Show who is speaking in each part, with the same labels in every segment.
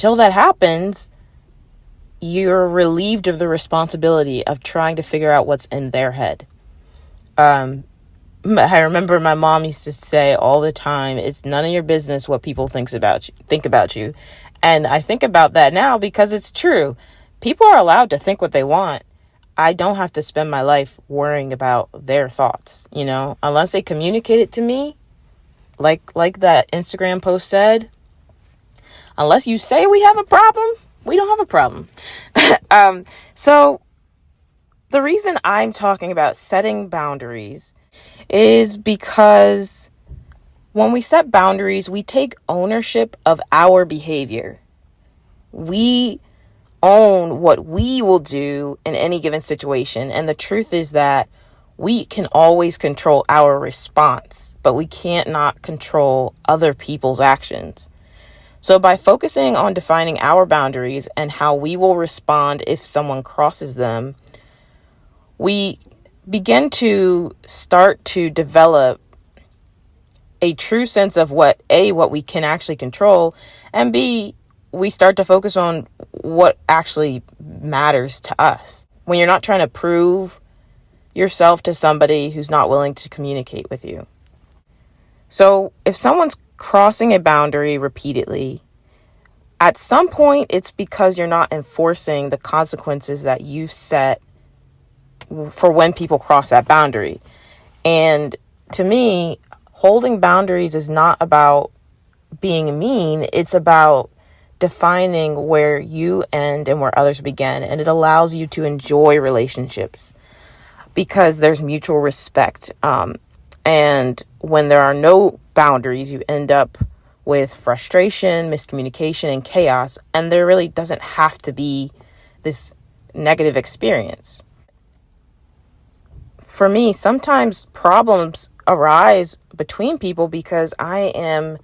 Speaker 1: till that happens, you're relieved of the responsibility of trying to figure out what's in their head. I remember my mom used to say all the time, it's none of your business what people think about you. And I think about that now because it's true. People are allowed to think what they want. I don't have to spend my life worrying about their thoughts, unless they communicate it to me. Like that Instagram post said, unless you say we have a problem, we don't have a problem. So the reason I'm talking about setting boundaries is because when we set boundaries, we take ownership of our behavior. We own what we will do in any given situation. And the truth is that we can always control our response, but we can't not control other people's actions. So by focusing on defining our boundaries and how we will respond if someone crosses them, we begin to start to develop a true sense of what we can actually control, and B, we start to focus on what actually matters to us. When you're not trying to prove yourself to somebody who's not willing to communicate with you. So if someone's crossing a boundary repeatedly, at some point it's because you're not enforcing the consequences that you set for when people cross that boundary. And to me, holding boundaries is not about being mean. It's about defining where you end and where others begin. And it allows you to enjoy relationships because there's mutual respect. And when there are no boundaries, you end up with frustration, miscommunication, and chaos. And there really doesn't have to be this negative experience. For me, sometimes problems arise between people because I am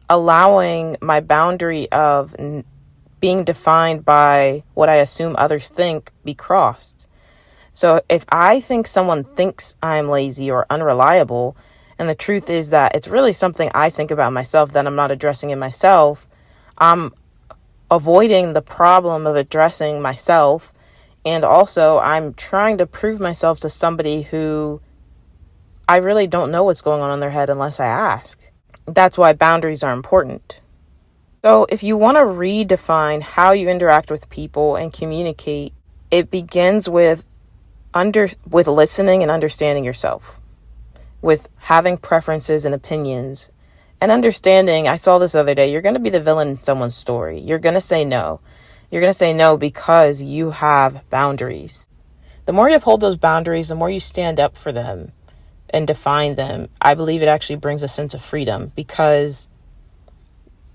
Speaker 1: allowing my boundary of being defined by what I assume others think be crossed. So if I think someone thinks I'm lazy or unreliable, and the truth is that it's really something I think about myself that I'm not addressing in myself, I'm avoiding the problem of addressing myself. And also I'm trying to prove myself to somebody who I really don't know what's going on in their head unless I ask. That's why boundaries are important. So if you want to redefine how you interact with people and communicate, it begins with listening and understanding yourself, with having preferences and opinions, and understanding. I saw this the other day, you're going to be the villain in someone's story. You're going to say no. You're going to say no because you have boundaries. The more you uphold those boundaries, the more you stand up for them and define them, I believe it actually brings a sense of freedom, because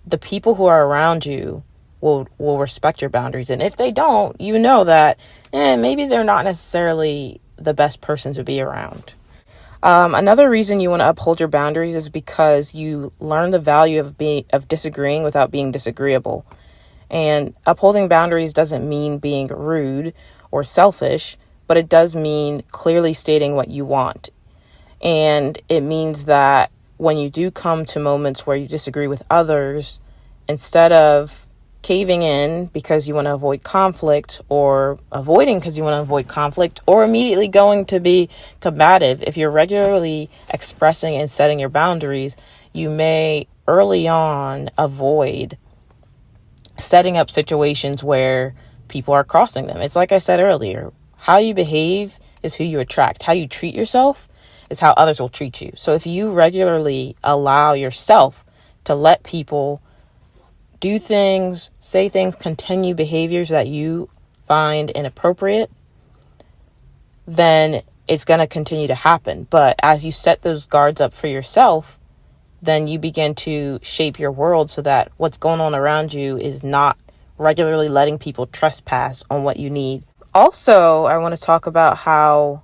Speaker 1: the people who are around you will respect your boundaries. And if they don't, you know that maybe they're not necessarily the best person to be around. Another reason you want to uphold your boundaries is because you learn the value of disagreeing without being disagreeable. And upholding boundaries doesn't mean being rude or selfish, but it does mean clearly stating what you want. And it means that when you do come to moments where you disagree with others, instead of caving in because you want to avoid conflict, or avoiding because you want to avoid conflict, or immediately going to be combative, if you're regularly expressing and setting your boundaries, you may early on avoid setting up situations where people are crossing them. It's like I said earlier, how you behave is who you attract. How you treat yourself is how others will treat you. So if you regularly allow yourself to let people do things, say things, continue behaviors that you find inappropriate, then it's going to continue to happen. But as you set those guards up for yourself, then you begin to shape your world so that what's going on around you is not regularly letting people trespass on what you need. Also, I want to talk about how